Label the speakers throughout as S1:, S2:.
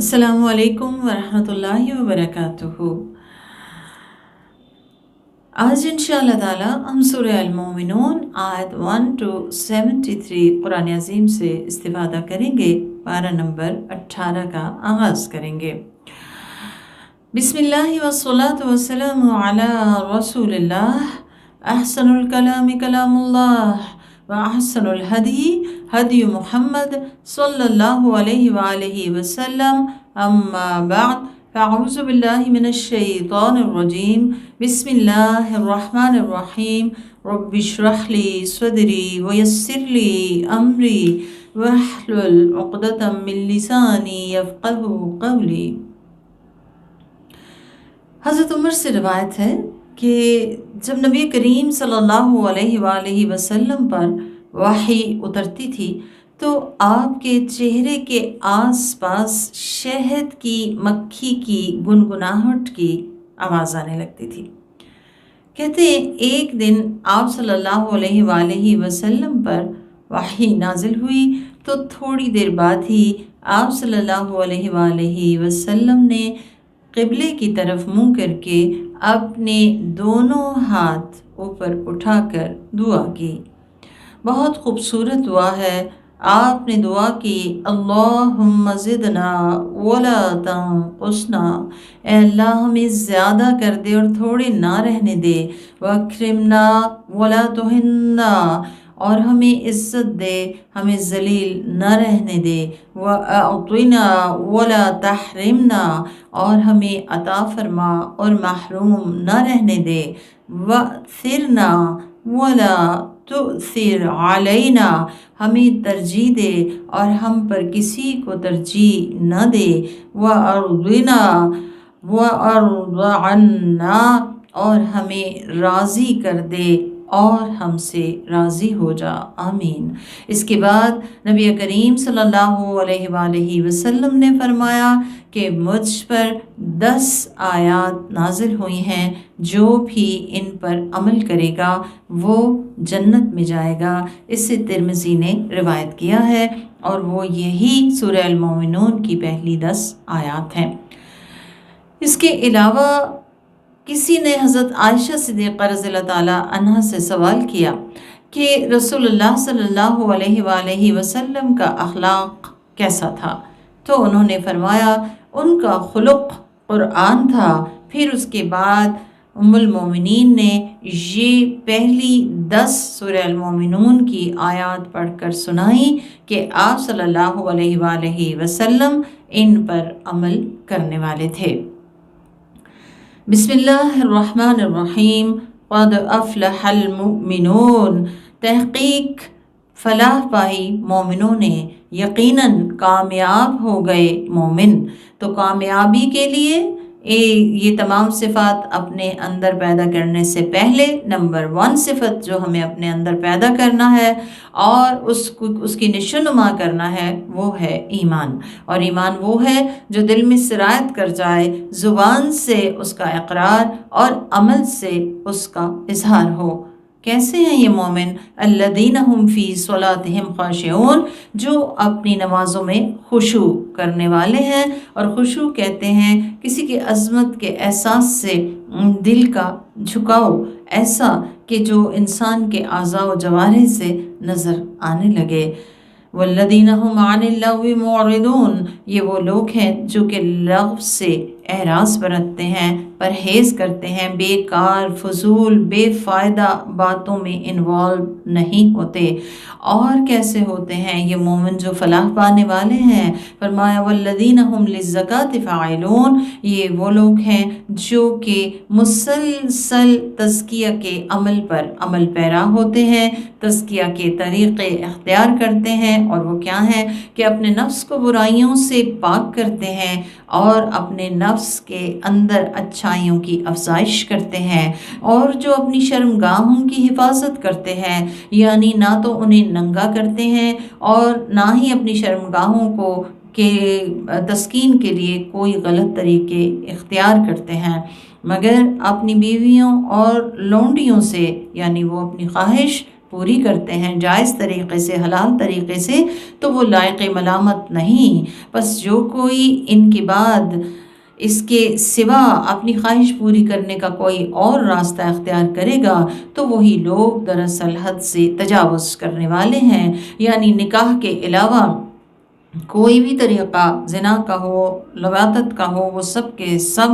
S1: السلام علیکم ورحمۃ اللہ وبرکاتہ۔ آج انشاءاللہ تعالی ہم سورہ المومنون آیت 1 to 73 قرآن عظیم سے استفادہ کریں گے۔ پارہ نمبر 18 کا آغاز کریں گے۔ بسم اللہ والصلاة والسلام علی رسول اللہ، احسن الکلام کلام اللہ واحسن الہدی ہدی محمد صلی اللہ علیہ وآلہ وسلم، اما بعد فاعوذ باللہ من الشیطان الرجیم، بسم اللہ الرحمن الرحیم، رب اشرح لی صدری ویسر لی امری واحلل عقدۃ من لسانی یفقہوا قولی۔ حضرت عمر سے روایت ہے کہ جب نبی کریم صلی اللہ علیہ وآلہ وسلم پر وحی اترتی تھی تو آپ کے چہرے کے آس پاس شہد کی مکھی کی گنگناہٹ کی آواز آنے لگتی تھی۔ کہتے ہیں ایک دن آپ صلی اللہ علیہ وآلہ وسلم پر وحی نازل ہوئی تو تھوڑی دیر بعد ہی آپ صلی اللہ علیہ وآلہ وسلم نے قبلے کی طرف منہ کر کے اپنے دونوں ہاتھ اوپر اٹھا کر دعا کی۔ بہت خوبصورت دعا ہے۔ آپ نے دعا کی، اللہم زدنا ولا تنقصنا، اے اللہ ہمیں زیادہ کر دے اور تھوڑے نہ رہنے دے، واکرمنا ولا تہنا، اور ہمیں عزت دے، ہمیں ذلیل نہ رہنے دے، واعطنا ولا تحرمنا، اور ہمیں عطا فرما اور محروم نہ رہنے دے، وَأْثِرْنَا ولا تؤثر علینا، ہمیں ترجیح دے اور ہم پر کسی کو ترجیح نہ دے، وَأَرْضِنَا وَأَرْضَ عَنَّا، اور ہمیں راضی کر دے اور ہم سے راضی ہو جا، آمین۔ اس کے بعد نبی کریم صلی اللہ علیہ وآلہ وسلم نے فرمایا کہ مجھ پر 10 آیات نازل ہوئی ہیں، جو بھی ان پر عمل کرے گا وہ جنت میں جائے گا۔ اس سے ترمذی نے روایت کیا ہے اور وہ یہی سورہ المومنون کی پہلی 10 آیات ہیں۔ اس کے علاوہ کسی نے حضرت عائشہ صدیقہ رضی اللہ تعالیٰ عنہ سے سوال کیا کہ رسول اللہ صلی اللہ علیہ وآلہ وسلم کا اخلاق کیسا تھا، تو انہوں نے فرمایا ان کا خلق قرآن تھا۔ پھر اس کے بعد ام المومنین نے یہ پہلی 10 سورہ المومنون کی آیات پڑھ کر سنائی کہ آپ صلی اللہ علیہ وآلہ وسلم ان پر عمل کرنے والے تھے۔ بسم اللہ الرحمن الرحیم، قد افلح المؤمنون، تحقیق فلاح پائی مومنوں نے، یقیناً کامیاب ہو گئے مومن۔ تو کامیابی کے لیے یہ تمام صفات اپنے اندر پیدا کرنے سے پہلے نمبر 1 صفت جو ہمیں اپنے اندر پیدا کرنا ہے اور اس کی نشوونما کرنا ہے وہ ہے ایمان۔ اور ایمان وہ ہے جو دل میں سرایت کر جائے، زبان سے اس کا اقرار اور عمل سے اس کا اظہار ہو۔ کیسے ہیں یہ مومن؟ الذین هم فی صلاتہم خاشعون، جو اپنی نمازوں میں خشوع کرنے والے ہیں، اور خشوع کہتے ہیں کسی کی عظمت کے احساس سے دل کا جھکاؤ، ایسا کہ جو انسان کے اعضاء و جوارح سے نظر آنے لگے۔ والذین هم عن اللغو معرضون، یہ وہ لوگ ہیں جو کہ لغو سے اعراض برتتے ہیں، پرہیز کرتے ہیں، بیکار فضول بے فائدہ باتوں میں انوالو نہیں ہوتے۔ اور کیسے ہوتے ہیں یہ مومن جو فلاح پانے والے ہیں؟ فرمایا والذین هم للزکاۃ فاعلون، یہ وہ لوگ ہیں جو کہ مسلسل تزکیہ کے عمل پر عمل پیرا ہوتے ہیں، تزکیہ کے طریقے اختیار کرتے ہیں، اور وہ کیا ہیں کہ اپنے نفس کو برائیوں سے پاک کرتے ہیں اور اپنے نفس کے اندر اچھائیوں کی افزائش کرتے ہیں، اور جو اپنی شرمگاہوں کی حفاظت کرتے ہیں، یعنی نہ تو انہیں ننگا کرتے ہیں اور نہ ہی اپنی شرمگاہوں کو کہ تسکین کے لیے کوئی غلط طریقے اختیار کرتے ہیں، مگر اپنی بیویوں اور لونڈیوں سے، یعنی وہ اپنی خواہش پوری کرتے ہیں جائز طریقے سے، حلال طریقے سے، تو وہ لائق ملامت نہیں۔ بس جو کوئی ان کے بعد اس کے سوا اپنی خواہش پوری کرنے کا کوئی اور راستہ اختیار کرے گا تو وہی لوگ دراصل حد سے تجاوز کرنے والے ہیں۔ یعنی نکاح کے علاوہ کوئی بھی طریقہ، زنا کا ہو، لواطت کا ہو، وہ سب کے سب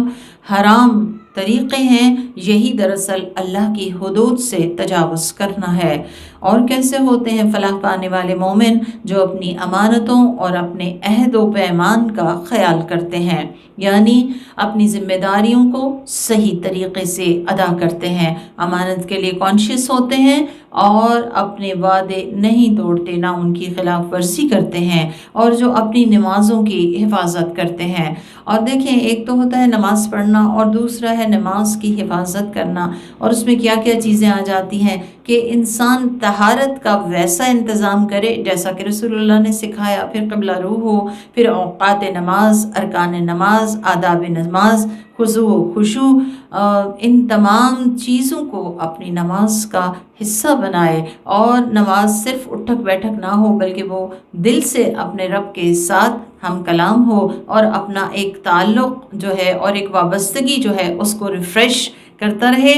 S1: حرام طریقے ہیں۔ یہی دراصل اللہ کی حدود سے تجاوز کرنا ہے۔ اور کیسے ہوتے ہیں فلاح پانے والے مومن؟ جو اپنی امانتوں اور اپنے عہد و پیمان کا خیال کرتے ہیں، یعنی اپنی ذمہ داریوں کو صحیح طریقے سے ادا کرتے ہیں، امانت کے لیے کانشیس ہوتے ہیں اور اپنے وعدے نہیں توڑتے، نہ ان کی خلاف ورزی کرتے ہیں، اور جو اپنی نمازوں کی حفاظت کرتے ہیں۔ اور دیکھیں، ایک تو ہوتا ہے نماز پڑھنا اور دوسرا ہے نماز کی حفاظت کرنا، اور اس میں کیا کیا چیزیں آ جاتی ہیں کہ انسان طہارت کا ویسا انتظام کرے جیسا کہ رسول اللہ نے سکھایا، پھر قبلہ رو ہو، پھر اوقات نماز، ارکان نماز، آداب نماز، خضوع و خشوع، ان تمام چیزوں کو اپنی نماز کا حصہ بنائے، اور نماز صرف اٹھک بیٹھک نہ ہو بلکہ وہ دل سے اپنے رب کے ساتھ ہم کلام ہو، اور اپنا ایک تعلق جو ہے اور ایک وابستگی جو ہے اس کو ریفریش کرتا رہے،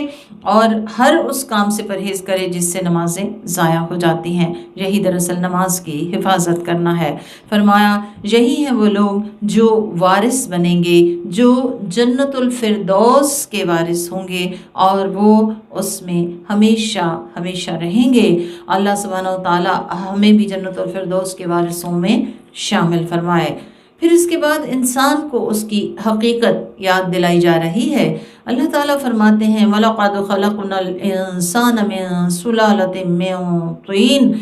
S1: اور ہر اس کام سے پرہیز کرے جس سے نمازیں ضائع ہو جاتی ہیں۔ یہی دراصل نماز کی حفاظت کرنا ہے۔ فرمایا یہی ہیں وہ لوگ جو وارث بنیں گے، جو جنت الفردوس کے وارث ہوں گے، اور وہ اس میں ہمیشہ ہمیشہ رہیں گے۔ اللہ سبحانہ و تعالی ہمیں بھی جنت الفردوس کے وارثوں میں شامل فرمائے۔ پھر اس کے بعد انسان کو اس کی حقیقت یاد دلائی جا رہی ہے۔ اللہ تعالیٰ فرماتے ہیں وَلَقَدْ خَلَقْنَا الْإِنسَانَ مِن سُلَالَةٍ مِّن طِينٍ،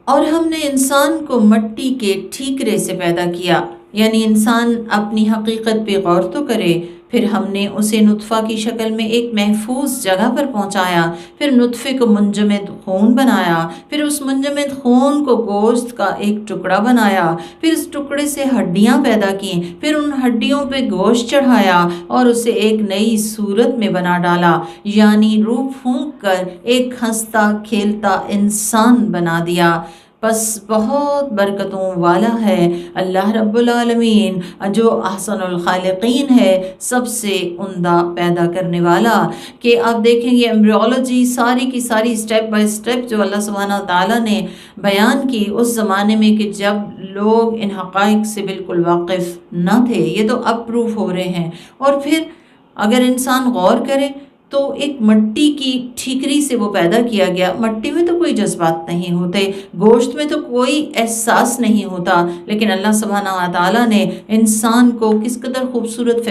S1: اور ہم نے انسان کو مٹی کے ٹھیکرے سے پیدا کیا۔ یعنی انسان اپنی حقیقت پہ غور تو کرے۔ پھر ہم نے اسے نطفہ کی شکل میں ایک محفوظ جگہ پر پہنچایا، پھر نطفے کو منجمد خون بنایا، پھر اس منجمد خون کو گوشت کا ایک ٹکڑا بنایا، پھر اس ٹکڑے سے ہڈیاں پیدا کیں، پھر ان ہڈیوں پہ گوشت چڑھایا اور اسے ایک نئی صورت میں بنا ڈالا، یعنی روح پھونک کر ایک ہنستا کھیلتا انسان بنا دیا۔ بس بہت برکتوں والا ہے اللہ رب العالمین، جو احسن الخالقین ہے، سب سے عمدہ پیدا کرنے والا۔ کہ آپ دیکھیں گے ایمبریولوجی ساری کی ساری سٹیپ بائی سٹیپ جو اللہ سبحانہ تعالیٰ نے بیان کی اس زمانے میں، کہ جب لوگ ان حقائق سے بالکل واقف نہ تھے، یہ تو اب پروف ہو رہے ہیں۔ اور پھر اگر انسان غور کرے تو ایک مٹی کی ٹھیکری سے وہ پیدا کیا گیا۔ مٹی میں تو کوئی جذبات نہیں ہوتے، گوشت میں تو کوئی احساس نہیں ہوتا، لیکن اللہ سبحانہ و تعالیٰ نے انسان کو کس قدر خوبصورت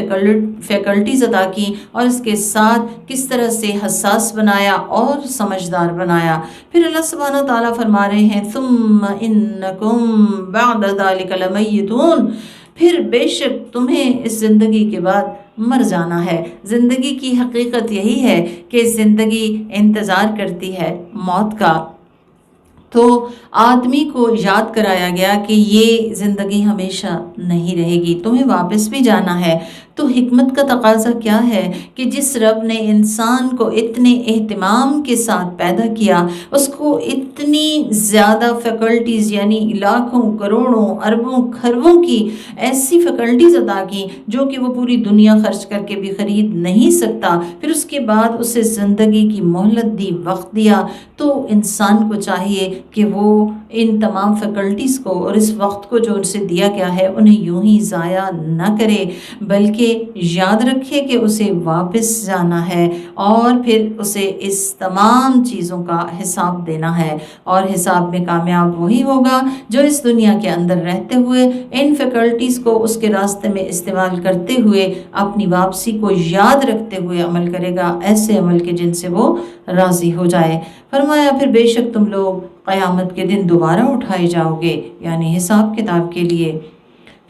S1: فیکلٹیز عطا کی، اور اس کے ساتھ کس طرح سے حساس بنایا اور سمجھدار بنایا۔ پھر اللہ سبحانہ و تعالیٰ فرما رہے ہیں ثم انکم بعد ذلک لمیتون، پھر بے شک تمہیں اس زندگی کے بعد مر جانا ہے۔ زندگی کی حقیقت یہی ہے کہ زندگی انتظار کرتی ہے موت کا۔ تو آدمی کو یاد کرایا گیا کہ یہ زندگی ہمیشہ نہیں رہے گی، تمہیں واپس بھی جانا ہے۔ تو حکمت کا تقاضا کیا ہے کہ جس رب نے انسان کو اتنے اہتمام کے ساتھ پیدا کیا، اس کو اتنی زیادہ فیکلٹیز، یعنی لاکھوں کروڑوں اربوں خربوں کی ایسی فیکلٹیز عطا کی جو کہ وہ پوری دنیا خرچ کر کے بھی خرید نہیں سکتا، پھر اس کے بعد اسے زندگی کی مہلت دی، وقت دیا، تو انسان کو چاہیے کہ وہ ان تمام فیکلٹیز کو اور اس وقت کو جو ان سے دیا گیا ہے انہیں یوں ہی ضائع نہ کرے، بلکہ یاد رکھے کہ اسے واپس جانا ہے، اور پھر اسے اس تمام چیزوں کا حساب دینا ہے۔ اور حساب میں کامیاب وہی ہوگا جو اس دنیا کے اندر رہتے ہوئے ان فیکلٹیز کو اس کے راستے میں استعمال کرتے ہوئے اپنی واپسی کو یاد رکھتے ہوئے عمل کرے گا، ایسے عمل کے جن سے وہ راضی ہو جائے۔ فرمایا پھر بے شک تم لوگ قیامت کے دن دوبارہ اٹھائے جاؤ گے، یعنی حساب کتاب کے لیے۔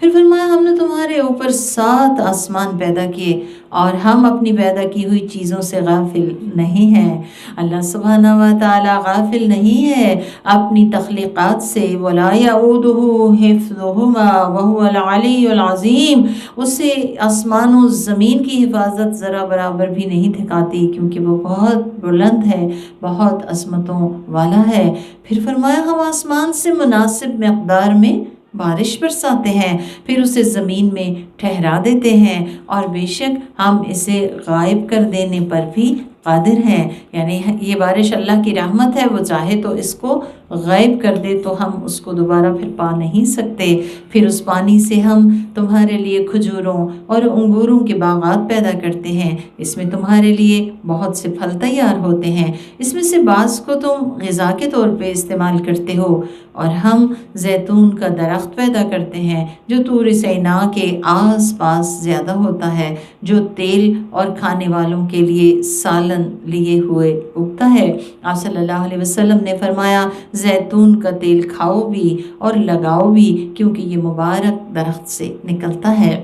S1: پھر فرمایا ہم نے تمہارے اوپر 7 آسمان پیدا کیے اور ہم اپنی پیدا کی ہوئی چیزوں سے غافل نہیں ہیں۔ اللہ سبحانہ و تعالی غافل نہیں ہے اپنی تخلیقات سے۔ وَلَا يَئُودُهُ حِفْظُهُمَا وَهُوَ الْعَلِيُّ الْعَظِيمُ، اسے آسمان و زمین کی حفاظت ذرا برابر بھی نہیں تھکاتی، کیونکہ وہ بہت بلند ہے، بہت عظمتوں والا ہے۔ پھر فرمایا ہم آسمان سے مناسب مقدار میں بارش برساتے ہیں، پھر اسے زمین میں ٹھہرا دیتے ہیں، اور بے شک ہم اسے غائب کر دینے پر بھی قادر ہیں۔ یعنی یہ بارش اللہ کی رحمت ہے، وہ چاہے تو اس کو غائب کر دے تو ہم اس کو دوبارہ پھر پا نہیں سکتے۔ پھر اس پانی سے ہم تمہارے لیے کھجوروں اور انگوروں کے باغات پیدا کرتے ہیں، اس میں تمہارے لیے بہت سے پھل تیار ہوتے ہیں، اس میں سے بعض کو تم غذا کے طور پہ استعمال کرتے ہو۔ اور ہم زیتون کا درخت پیدا کرتے ہیں جو طور سینا کے آس پاس زیادہ ہوتا ہے، جو تیل اور کھانے والوں کے لیے سالن لیے ہوئے اگتا ہے۔ آپ صلی اللہ علیہ وسلم نے فرمایا زیتون کا تیل کھاؤ بھی اور لگاؤ بھی، کیونکہ یہ مبارک درخت سے نکلتا ہے۔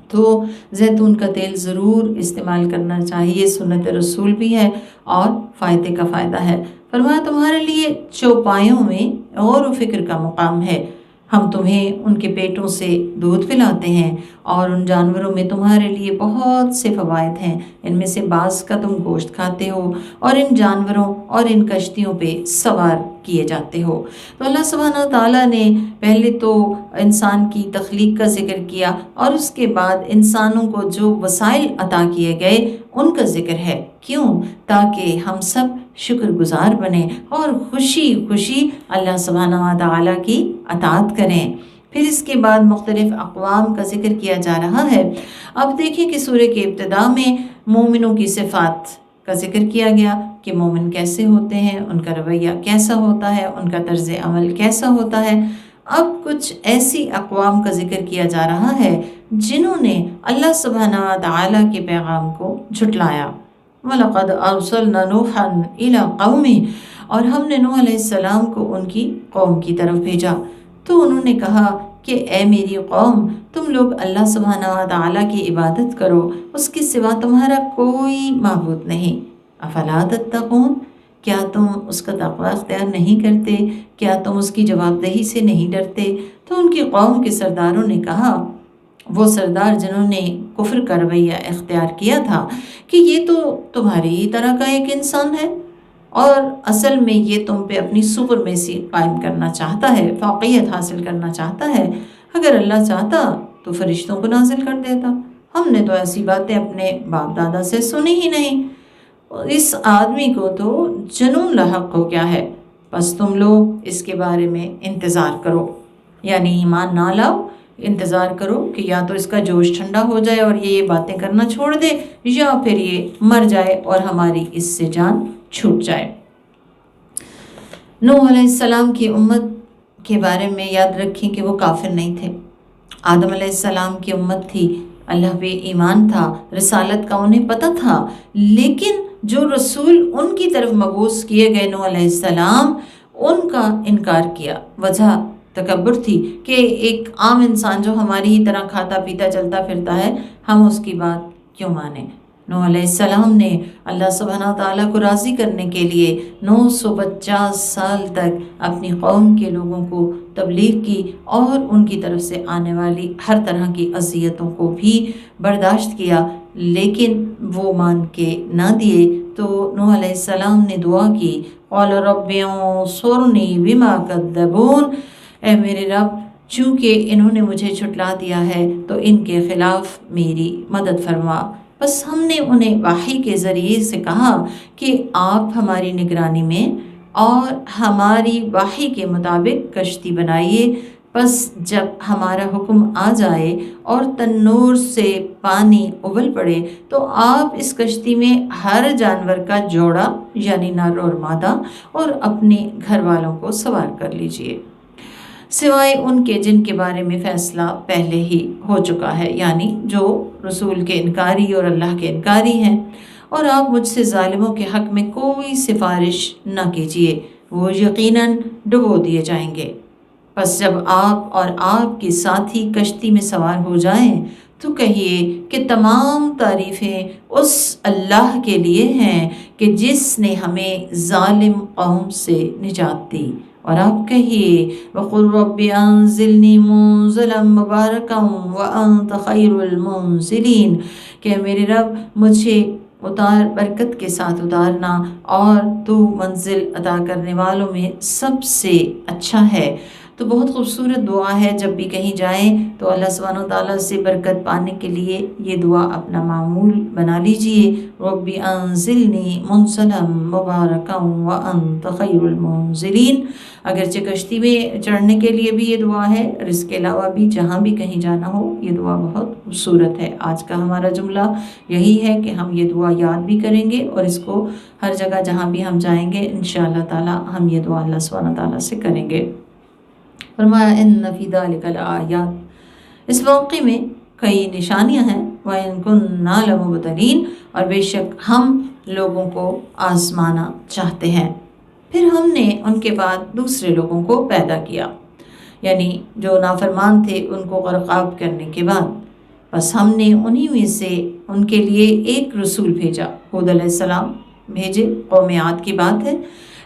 S1: تو زیتون کا تیل ضرور استعمال کرنا چاہیے، سنت رسول بھی ہے اور فائدے کا فائدہ ہے۔ فرمایا تمہارے لیے چوپایوں میں غور و فکر کا مقام ہے، ہم تمہیں ان کے پیٹوں سے دودھ پلاتے ہیں، اور ان جانوروں میں تمہارے لیے بہت سے فوائد ہیں، ان میں سے بعض کا تم گوشت کھاتے ہو اور ان جانوروں اور ان کشتیوں پہ سوار کیے جاتے ہو۔ تو اللہ سبحانہ تعالیٰ نے پہلے تو انسان کی تخلیق کا ذکر کیا، اور اس کے بعد انسانوں کو جو وسائل عطا کیے گئے ان کا ذکر ہے۔ کیوں؟ تاکہ ہم سب شکر گزار بنیں اور خوشی خوشی اللہ سبحانہ و تعالیٰ کی اطاعت کریں۔ پھر اس کے بعد مختلف اقوام کا ذکر کیا جا رہا ہے۔ اب دیکھیں کہ سورہ کے ابتدا میں مومنوں کی صفات کا ذکر کیا گیا کہ مومن کیسے ہوتے ہیں، ان کا رویہ کیسا ہوتا ہے، ان کا طرز عمل کیسا ہوتا ہے۔ اب کچھ ایسی اقوام کا ذکر کیا جا رہا ہے جنہوں نے اللہ سبحانہ و تعالیٰ کے پیغام کو جھٹلایا۔ وَلَقَدْ أَرْسَلْنَا نُوحًا إِلَىٰ قَوْمِهِ، اور ہم نے نوح علیہ السلام کو ان کی قوم کی طرف بھیجا، تو انہوں نے کہا کہ اے میری قوم، تم لوگ اللہ سبحانہ و تعالیٰ کی عبادت کرو، اس کے سوا تمہارا کوئی معبود نہیں۔ افلا تتقون، کیا تم اس کا تقوی اختیار نہیں کرتے؟ کیا تم اس کی جواب دہی سے نہیں ڈرتے؟ تو ان کی قوم کے سرداروں نے کہا، وہ سردار جنہوں نے کفر کا رویہ اختیار کیا تھا، کہ یہ تو تمہاری ہی طرح کا ایک انسان ہے، اور اصل میں یہ تم پہ اپنی سپرمیسی قائم کرنا چاہتا ہے، فوقیت حاصل کرنا چاہتا ہے۔ اگر اللہ چاہتا تو فرشتوں کو نازل کر دیتا، ہم نے تو ایسی باتیں اپنے باپ دادا سے سنی ہی نہیں۔ اس آدمی کو تو جنون لاحق ہو گیا ہے، بس تم لوگ اس کے بارے میں انتظار کرو، یعنی ایمان نہ لاؤ، انتظار کرو کہ یا تو اس کا جوش ٹھنڈا ہو جائے اور یہ باتیں کرنا چھوڑ دے، یا پھر یہ مر جائے اور ہماری اس سے جان چھوٹ جائے۔ نوح علیہ السلام کی امت کے بارے میں یاد رکھیں کہ وہ کافر نہیں تھے۔ آدم علیہ السلام کی امت تھی، اللہ پہ ایمان تھا، رسالت کا انہیں پتہ تھا، لیکن جو رسول ان کی طرف مبعوث کیے گئے نوح علیہ السلام، ان کا انکار کیا۔ وجہ تکبر تھی کہ ایک عام انسان جو ہماری ہی طرح کھاتا پیتا چلتا پھرتا ہے، ہم اس کی بات کیوں مانیں۔ نوح علیہ السلام نے اللہ سبحانہ تعالیٰ کو راضی کرنے کے لیے 950 سال تک اپنی قوم کے لوگوں کو تبلیغ کی، اور ان کی طرف سے آنے والی ہر طرح کی اذیتوں کو بھی برداشت کیا، لیکن وہ مان کے نہ دیے۔ تو نوح علیہ السلام نے دعا کی، قال رب انصرنی بما کذبون، اے میرے رب، چونکہ انہوں نے مجھے جھٹلا دیا ہے تو ان کے خلاف میری مدد فرما۔ بس ہم نے انہیں وحی کے ذریعے سے کہا کہ آپ ہماری نگرانی میں اور ہماری وحی کے مطابق کشتی بنائیے، بس جب ہمارا حکم آ جائے اور تنور سے پانی ابل پڑے تو آپ اس کشتی میں ہر جانور کا جوڑا یعنی نر اور مادہ اور اپنے گھر والوں کو سوار کر لیجئے، سوائے ان کے جن کے بارے میں فیصلہ پہلے ہی ہو چکا ہے، یعنی جو رسول کے انکاری اور اللہ کے انکاری ہیں، اور آپ مجھ سے ظالموں کے حق میں کوئی سفارش نہ کیجیے، وہ یقیناً ڈبو دیے جائیں گے۔ پس جب آپ اور آپ کے ساتھی کشتی میں سوار ہو جائیں تو کہیے کہ تمام تعریفیں اس اللہ کے لیے ہیں کہ جس نے ہمیں ظالم قوم سے نجات دی۔ اور آپ کہیے وَقُلْ رَبِّ أَنزِلْنِي مُنزَلًا مُبَارَكًا وَأَنْتَ خَيْرُ الْمُنزِلِينَ کہ میرے رب مجھے اتار، برکت کے ساتھ اتارنا، اور تو منزل عطا کرنے والوں میں سب سے اچھا ہے۔ تو بہت خوبصورت دعا ہے، جب بھی کہیں جائیں تو اللہ سبحانہ وتعالیٰ سے برکت پانے کے لیے یہ دعا اپنا معمول بنا لیجئے۔ رب انزلنی منزلا مبارکا وانت خیر المنزلین۔ اگرچہ کشتی میں چڑھنے کے لیے بھی یہ دعا ہے، اور اس کے علاوہ بھی جہاں بھی کہیں جانا ہو یہ دعا بہت خوبصورت ہے۔ آج کا ہمارا جملہ یہی ہے کہ ہم یہ دعا یاد بھی کریں گے، اور اس کو ہر جگہ جہاں بھی ہم جائیں گے انشاءاللہ تعالی ہم یہ دعا اللہ سبحانہ تعالیٰ سے کریں گے۔ فرمایا ان فی ذلک لآیات، اس موقع میں کئی نشانیاں ہیں، وَإِن كُنَّا لَمُبْتَلِينَ، اور بے شک ہم لوگوں کو آزمانا چاہتے ہیں۔ پھر ہم نے ان کے بعد دوسرے لوگوں کو پیدا کیا، یعنی جو نافرمان تھے ان کو غرقاب کرنے کے بعد، بس ہم نے انہی میں سے ان کے لیے ایک رسول بھیجا، ہود علیہ السلام بھیجے، قوم عاد کی بات ہے،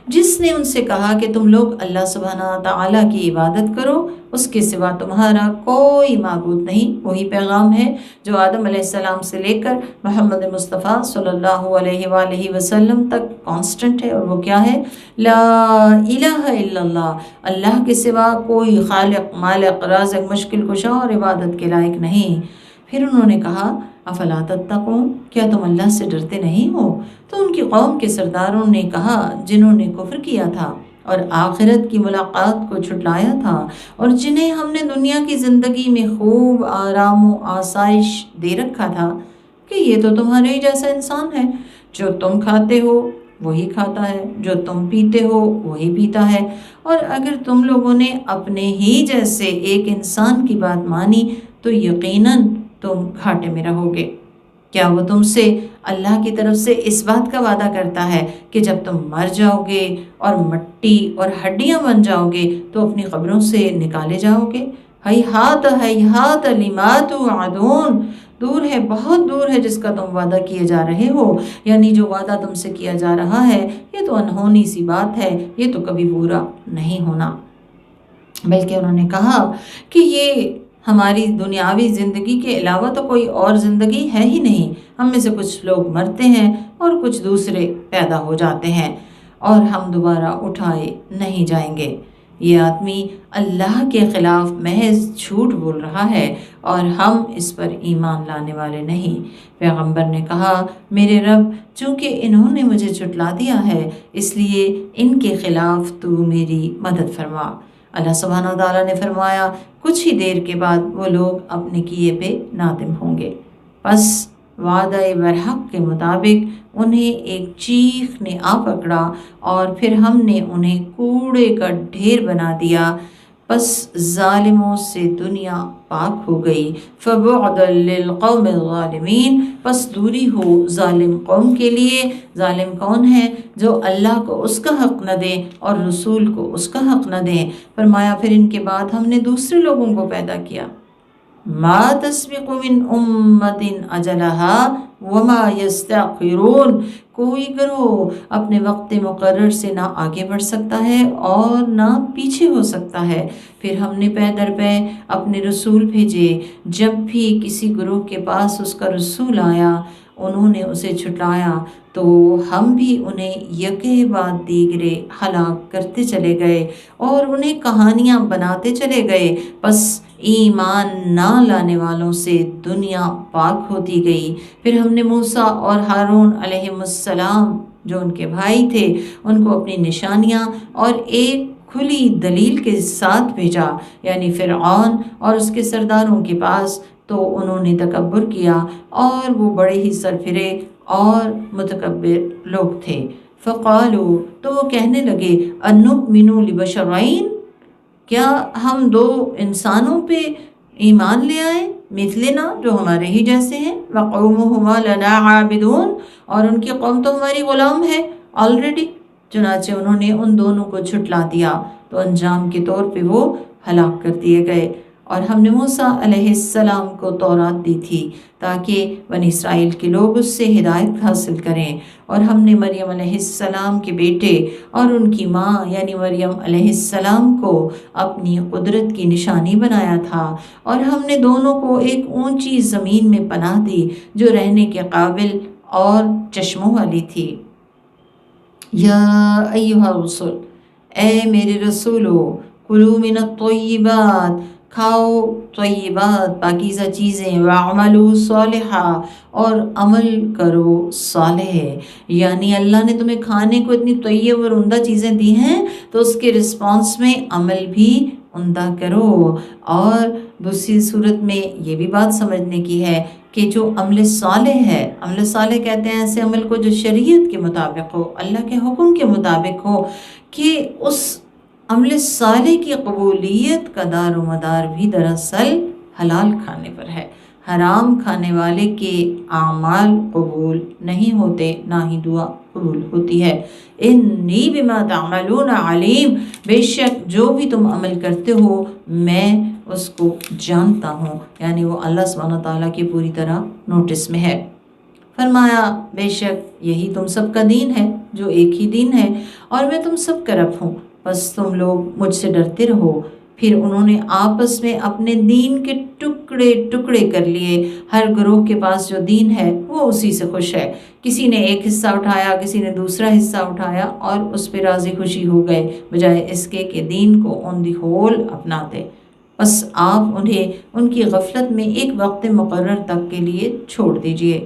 S1: جس نے ان سے کہا کہ تم لوگ اللہ سبحانہ تعالیٰ کی عبادت کرو، اس کے سوا تمہارا کوئی معبود نہیں۔ وہی پیغام ہے جو آدم علیہ السلام سے لے کر محمد مصطفیٰ صلی اللہ علیہ وآلہ وسلم تک کانسٹنٹ ہے، اور وہ کیا ہے؟ لا الہ الا اللہ، اللہ کے سوا کوئی خالق، مالک، رازق، مشکل کشا اور عبادت کے لائق نہیں۔ پھر انہوں نے کہا افلا تتقون، کیا تم اللہ سے ڈرتے نہیں ہو؟ تو ان کی قوم کے سرداروں نے کہا، جنہوں نے کفر کیا تھا اور آخرت کی ملاقات کو جھٹلایا تھا، اور جنہیں ہم نے دنیا کی زندگی میں خوب آرام و آسائش دے رکھا تھا، کہ یہ تو تمہارے ہی جیسا انسان ہے، جو تم کھاتے ہو وہی کھاتا ہے، جو تم پیتے ہو وہی پیتا ہے، اور اگر تم لوگوں نے اپنے ہی جیسے ایک انسان کی بات مانی تو یقیناً تم گھاٹے میں رہو گے۔ کیا وہ تم سے اللہ کی طرف سے اس بات کا وعدہ کرتا ہے کہ جب تم مر جاؤ گے اور مٹی اور ہڈیاں بن جاؤ گے تو اپنی قبروں سے نکالے جاؤ گے؟ ہیہات لما توعدون، دور ہے، بہت دور ہے جس کا تم وعدہ کیے جا رہے ہو، یعنی جو وعدہ تم سے کیا جا رہا ہے یہ تو انہونی سی بات ہے، یہ تو کبھی پورا نہیں ہونا۔ بلکہ انہوں نے کہا کہ یہ ہماری دنیاوی زندگی کے علاوہ تو کوئی اور زندگی ہے ہی نہیں، ہم میں سے کچھ لوگ مرتے ہیں اور کچھ دوسرے پیدا ہو جاتے ہیں، اور ہم دوبارہ اٹھائے نہیں جائیں گے۔ یہ آدمی اللہ کے خلاف محض جھوٹ بول رہا ہے اور ہم اس پر ایمان لانے والے نہیں۔ پیغمبر نے کہا میرے رب، چونکہ انہوں نے مجھے جھٹلا دیا ہے اس لیے ان کے خلاف تو میری مدد فرما۔ اللہ سبحانہ تعالیٰ نے فرمایا کچھ ہی دیر کے بعد وہ لوگ اپنے کیے پہ نادم ہوں گے۔ پس وعدہ برحق کے مطابق انہیں ایک چیخ نے آ پکڑا، اور پھر ہم نے انہیں کوڑے کا ڈھیر بنا دیا، پس ظالموں سے دنیا پاک ہو گئی۔ فَبُعْدًا لِلْقَوْمِ الظَّالِمِينَ، پس دوری ہو ظالم قوم کے لیے۔ ظالم کون ہے؟ جو اللہ کو اس کا حق نہ دیں اور رسول کو اس کا حق نہ دیں۔ فرمایا پھر ان کے بعد ہم نے دوسرے لوگوں کو پیدا کیا، ما تسبق من امت اجلها وما یستأخرون، کوئی گروہ اپنے وقت مقرر سے نہ آگے بڑھ سکتا ہے اور نہ پیچھے ہو سکتا ہے۔ پھر ہم نے پے در پے اپنے رسول بھیجے، جب بھی کسی گروہ کے پاس اس کا رسول آیا انہوں نے اسے جھٹلایا تو ہم بھی انہیں یکے بعد دیگرے ہلاک کرتے چلے گئے اور انہیں کہانیاں بناتے چلے گئے، پس ایمان نہ لانے والوں سے دنیا پاک ہوتی گئی۔ پھر ہم نے موسیٰ اور ہارون علیہ السلام جو ان کے بھائی تھے ان کو اپنی نشانیاں اور ایک کھلی دلیل کے ساتھ بھیجا، یعنی فرعون اور اس کے سرداروں کے پاس، تو انہوں نے تکبر کیا اور وہ بڑے ہی سرفرے اور متکبر لوگ تھے۔ فقالوا، تو وہ کہنے لگے، انؤمن لبشرین، کیا ہم دو انسانوں پہ ایمان لے آئے، مثلنا، جو ہمارے ہی جیسے ہیں، وقومہما لنا عابدون، اور ان کی قوم تو ہماری غلام ہے آلریڈی۔ چنانچہ انہوں نے ان دونوں کو جھٹلا دیا، تو انجام کے طور پہ وہ ہلاک کر دیے گئے۔ اور ہم نے موسیٰ علیہ السلام کو تورات دی تھی تاکہ بنی اسرائیل کے لوگ اس سے ہدایت حاصل کریں، اور ہم نے مریم علیہ السلام کے بیٹے اور ان کی ماں یعنی مریم علیہ السلام کو اپنی قدرت کی نشانی بنایا تھا، اور ہم نے دونوں کو ایک اونچی زمین میں پناہ دی جو رہنے کے قابل اور چشموں والی تھی۔ یا ایہا الرسل، اے میرے رسولو، کلوا من الطیبات، کھاؤ طیبات پاکیزہ چیزیں، وَاعْمَلُوا صالحا، اور عمل کرو صالح۔ یعنی اللہ نے تمہیں کھانے کو اتنی طیب اور عمدہ چیزیں دی ہیں تو اس کے رسپانس میں عمل بھی عمدہ کرو۔ اور دوسری صورت میں یہ بھی بات سمجھنے کی ہے کہ جو عمل صالح ہے، عمل صالح کہتے ہیں ایسے عمل کو جو شریعت کے مطابق ہو، اللہ کے حکم کے مطابق ہو، کہ اس عمل صالح کی قبولیت کا دار و مدار بھی دراصل حلال کھانے پر ہے۔ حرام کھانے والے کے اعمال قبول نہیں ہوتے، نہ ہی دعا قبول ہوتی ہے۔ انی بما تعملون علیم، بے شک جو بھی تم عمل کرتے ہو میں اس کو جانتا ہوں، یعنی وہ اللہ سبحانہ تعالیٰ کی پوری طرح نوٹس میں ہے۔ فرمایا بے شک یہی تم سب کا دین ہے جو ایک ہی دین ہے، اور میں تم سب کا رب ہوں، بس تم لوگ مجھ سے ڈرتے رہو۔ پھر انہوں نے آپس میں اپنے دین کے ٹکڑے ٹکڑے کر لیے، ہر گروہ کے پاس جو دین ہے وہ اسی سے خوش ہے۔ کسی نے ایک حصہ اٹھایا، کسی نے دوسرا حصہ اٹھایا اور اس پہ راضی خوشی ہو گئے، بجائے اس کے کہ دین کو آن دی ہول اپناتے۔ بس آپ انہیں ان کی غفلت میں ایک وقت مقرر تک کے لیے چھوڑ دیجئے۔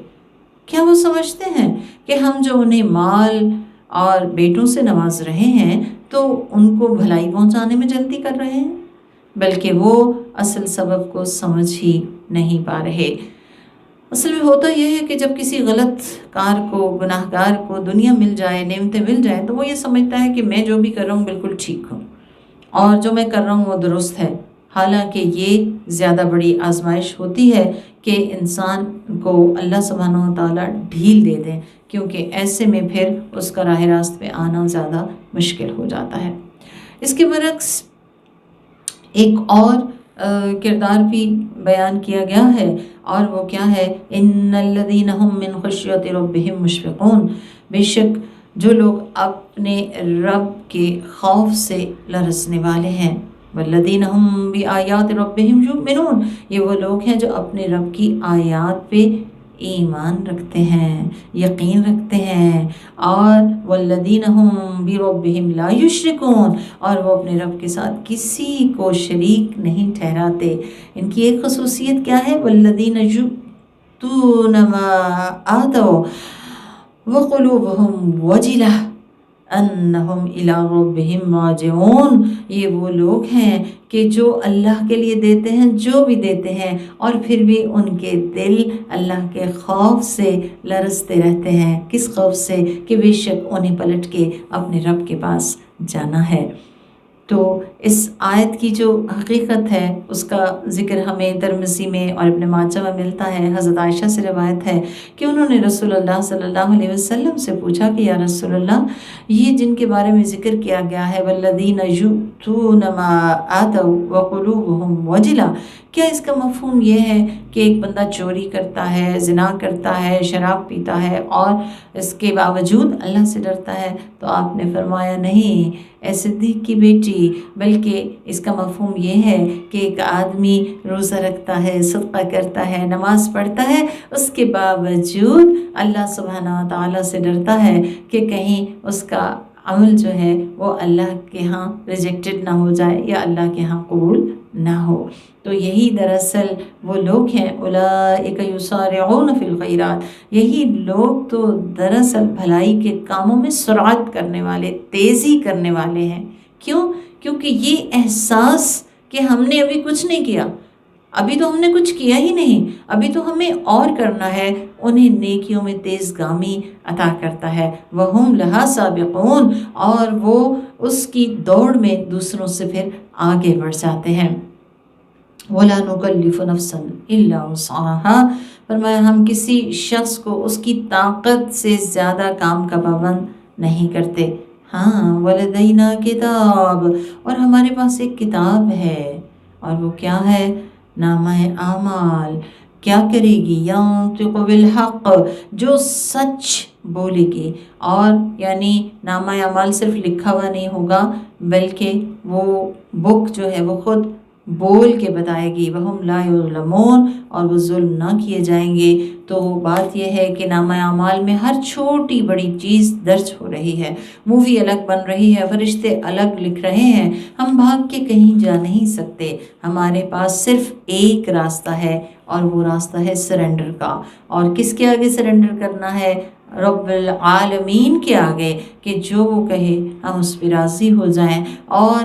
S1: کیا وہ سمجھتے ہیں کہ ہم جو انہیں مال اور بیٹوں سے نواز رہے ہیں تو ان کو بھلائی پہنچانے میں جلدی کر رہے ہیں؟ بلکہ وہ اصل سبب کو سمجھ ہی نہیں پا رہے۔ اصل میں ہوتا یہ ہے کہ جب کسی غلط کار کو، گناہ گار کو دنیا مل جائے، نعمتیں مل جائیں، تو وہ یہ سمجھتا ہے کہ میں جو بھی کر رہا ہوں بالکل ٹھیک ہوں، اور جو میں کر رہا ہوں وہ درست ہے۔ حالانکہ یہ زیادہ بڑی آزمائش ہوتی ہے کہ انسان کو اللہ سبحانہ و تعالیٰ ڈھیل دے دیں، کیونکہ ایسے میں پھر اس کا راہ راست پہ آنا زیادہ مشکل ہو جاتا ہے۔ اس کے برعکس ایک اور کردار بھی بیان کیا گیا ہے، اور وہ کیا ہے؟ ان الذین هم من خشیۃ ربهم مشفقون، بے شک جو لوگ اپنے رب کے خوف سے لرزنے والے ہیں، والذین هم بآیات ربهم یؤمنون، یہ وہ لوگ ہیں جو اپنے رب کی آیات پہ ایمان رکھتے ہیں، یقین رکھتے ہیں، اور والذین هم بربهم لا یشرکون، اور وہ اپنے رب کے ساتھ کسی کو شریک نہیں ٹھہراتے۔ ان کی ایک خصوصیت کیا ہے؟ والذین یؤتون ما آتوا وقلوبهم وجلہ انہم الی ربہم راجعون، یہ وہ لوگ ہیں کہ جو اللہ کے لیے دیتے ہیں جو بھی دیتے ہیں، اور پھر بھی ان کے دل اللہ کے خوف سے لرزتے رہتے ہیں۔ کس خوف سے؟ کہ بے شک انہیں پلٹ کے اپنے رب کے پاس جانا ہے۔ تو اس آیت کی جو حقیقت ہے اس کا ذکر ہمیں ترمذی میں اور ابن ماجہ میں ملتا ہے۔ حضرت عائشہ سے روایت ہے کہ انہوں نے رسول اللہ صلی اللہ علیہ وسلم سے پوچھا کہ یا رسول اللہ، یہ جن کے بارے میں ذکر کیا گیا ہے والذین یؤتون ما آتوا وقلوبهم وجلہ، کیا اس کا مفہوم یہ ہے کہ ایک بندہ چوری کرتا ہے، زنا کرتا ہے، شراب پیتا ہے اور اس کے باوجود اللہ سے ڈرتا ہے؟ تو آپ نے فرمایا نہیں اے صدیق کی بیٹی، بلکہ اس کا مفہوم یہ ہے کہ ایک آدمی روزہ رکھتا ہے، صدقہ کرتا ہے، نماز پڑھتا ہے، اس کے باوجود اللہ سبحانہ و تعالیٰ سے ڈرتا ہے کہ کہیں اس کا عمل جو ہے وہ اللہ کے ہاں ریجیکٹڈ نہ ہو جائے یا اللہ کے ہاں قبول نہ ہو۔ تو یہی دراصل وہ لوگ ہیں، اولئک یسارعون فی الخیرات، یہی لوگ تو دراصل بھلائی کے کاموں میں سرعت کرنے والے، تیزی کرنے والے ہیں۔ کیوں؟ کیونکہ یہ احساس کہ ہم نے ابھی کچھ نہیں کیا، ابھی تو ہم نے کچھ کیا ہی نہیں، ابھی تو ہمیں اور کرنا ہے، انہیں نیکیوں میں تیز گامی عطا کرتا ہے۔ وَهُمْ لَهَا سَابِقُونَ، اور وہ اس کی دوڑ میں دوسروں سے پھر آگے بڑھ جاتے ہیں۔ وَلَا نُكَلِّفُ نَفْسًا إِلَّا وُسْعَهَا، فرمایا ہم کسی شخص کو اس کی طاقت سے زیادہ کام کا پابند نہیں کرتے۔ ہاں ولدینا کتاب، اور ہمارے پاس ایک کتاب ہے، اور وہ کیا ہے؟ نامہ اعمال۔ کیا کرے گی؟ ینطق بالحق، جو سچ بولے گی۔ اور یعنی نامہ اعمال صرف لکھا ہوا نہیں ہوگا، بلکہ وہ بک جو ہے وہ خود بول کے بتائے گی، وہم لا یظلمون، اور وہ ظلم نہ کیے جائیں گے۔ تو بات یہ ہے کہ نامہ اعمال میں ہر چھوٹی بڑی چیز درج ہو رہی ہے، مووی الگ بن رہی ہے، فرشتے الگ لکھ رہے ہیں، ہم بھاگ کے کہیں جا نہیں سکتے۔ ہمارے پاس صرف ایک راستہ ہے، اور وہ راستہ ہے سرنڈر کا۔ اور کس کے آگے سرنڈر کرنا ہے؟ رب العالمین کے آگے، کہ جو وہ کہے ہم اس پہ راضی ہو جائیں، اور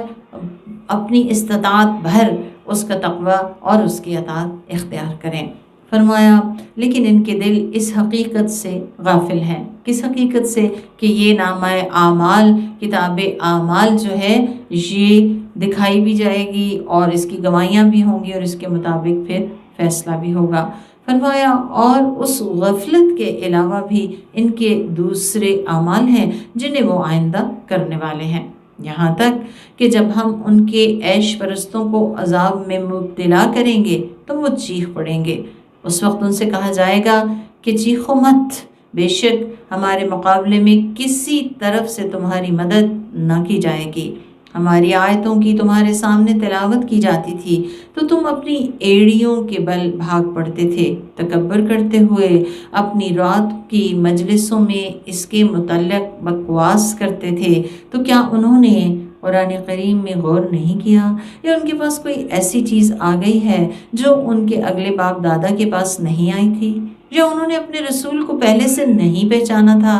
S1: اپنی استطاعت بھر اس کا تقوی اور اس کی اطاعت اختیار کریں۔ فرمایا لیکن ان کے دل اس حقیقت سے غافل ہیں۔ کس حقیقت سے؟ کہ یہ نامہ اعمال، کتاب اعمال جو ہے یہ دکھائی بھی جائے گی، اور اس کی گواہیاں بھی ہوں گی، اور اس کے مطابق پھر فیصلہ بھی ہوگا۔ فرمایا اور اس غفلت کے علاوہ بھی ان کے دوسرے اعمال ہیں جنہیں وہ آئندہ کرنے والے ہیں، یہاں تک کہ جب ہم ان کے عیش پرستوں کو عذاب میں مبتلا کریں گے تو وہ چیخ پڑیں گے۔ اس وقت ان سے کہا جائے گا کہ چیخو مت، بے شک ہمارے مقابلے میں کسی طرف سے تمہاری مدد نہ کی جائے گی۔ ہماری آیتوں کی تمہارے سامنے تلاوت کی جاتی تھی تو تم اپنی ایڑیوں کے بل بھاگ پڑتے تھے، تکبر کرتے ہوئے اپنی رات کی مجلسوں میں اس کے متعلق بکواس کرتے تھے۔ تو کیا انہوں نے قرآن کریم میں غور نہیں کیا، یا ان کے پاس کوئی ایسی چیز آ گئی ہے جو ان کے اگلے باپ دادا کے پاس نہیں آئی تھی، یا انہوں نے اپنے رسول کو پہلے سے نہیں پہچانا تھا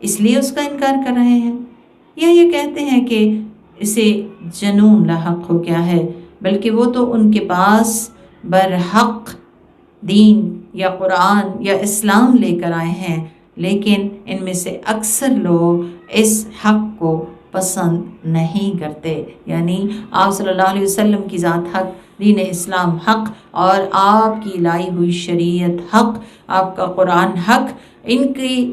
S1: اس لیے اس کا انکار کر رہے ہیں؟ یا یہ کہتے ہیں کہ اسے جنون لاحق ہو گیا ہے، بلکہ وہ تو ان کے پاس برحق دین یا قرآن یا اسلام لے کر آئے ہیں، لیکن ان میں سے اکثر لوگ اس حق کو پسند نہیں کرتے۔ یعنی آپ صلی اللہ علیہ وسلم کی ذات حق، دین اسلام حق، اور آپ کی لائی ہوئی شریعت حق، آپ کا قرآن حق، ان کی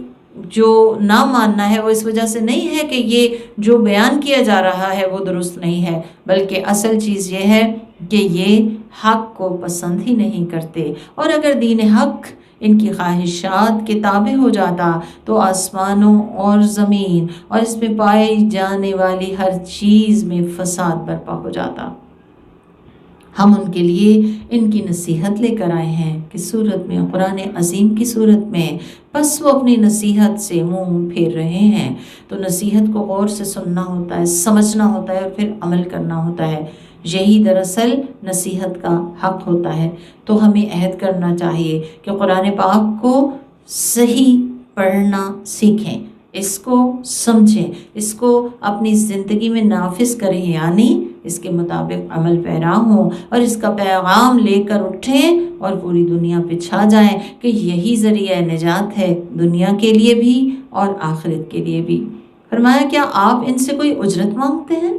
S1: جو نہ ماننا ہے وہ اس وجہ سے نہیں ہے کہ یہ جو بیان کیا جا رہا ہے وہ درست نہیں ہے، بلکہ اصل چیز یہ ہے کہ یہ حق کو پسند ہی نہیں کرتے۔ اور اگر دین حق ان کی خواہشات کے تابع ہو جاتا تو آسمانوں اور زمین اور اس میں پائی جانے والی ہر چیز میں فساد برپا ہو جاتا۔ ہم ان کے لیے ان کی نصیحت لے کر آئے ہیں کس صورت میں؟ قرآن عظیم کی صورت میں۔ بس وہ اپنی نصیحت سے منہ پھیر رہے ہیں۔ تو نصیحت کو غور سے سننا ہوتا ہے، سمجھنا ہوتا ہے، اور پھر عمل کرنا ہوتا ہے۔ یہی دراصل نصیحت کا حق ہوتا ہے۔ تو ہمیں عہد کرنا چاہیے کہ قرآن پاک کو صحیح پڑھنا سیکھیں، اس کو سمجھیں، اس کو اپنی زندگی میں نافذ کریں، یعنی اس کے مطابق عمل پیرا ہوں، اور اس کا پیغام لے کر اٹھیں اور پوری دنیا پہ چھا جائیں کہ یہی ذریعہ نجات ہے، دنیا کے لیے بھی اور آخرت کے لیے بھی۔ فرمایا کیا آپ ان سے کوئی اجرت مانگتے ہیں؟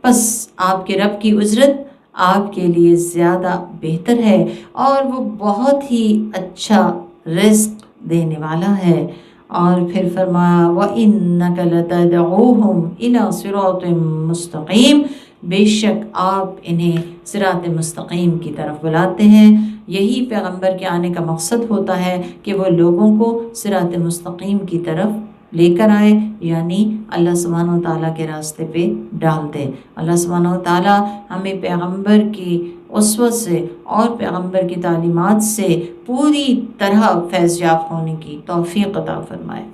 S1: بس آپ کے رب کی اجرت آپ کے لیے زیادہ بہتر ہے، اور وہ بہت ہی اچھا رزق دینے والا ہے۔ اور پھر فرمایا وَإِنَّكَ لَتَدْعُوهُمْ إِلَىٰ صِرَاطٍ مُّسْتَقِيمٍ، بے شک آپ انہیں صراط مستقیم کی طرف بلاتے ہیں۔ یہی پیغمبر کے آنے کا مقصد ہوتا ہے کہ وہ لوگوں کو صراط مستقیم کی طرف لے کر آئے، یعنی اللہ سبحانہ و تعالیٰ کے راستے پہ ڈال دے۔ اللہ سبحانہ و تعالیٰ ہمیں پیغمبر کی اسوت سے اور پیغمبر کی تعلیمات سے پوری طرح فیض یاب ہونے کی توفیق عطا فرمائے۔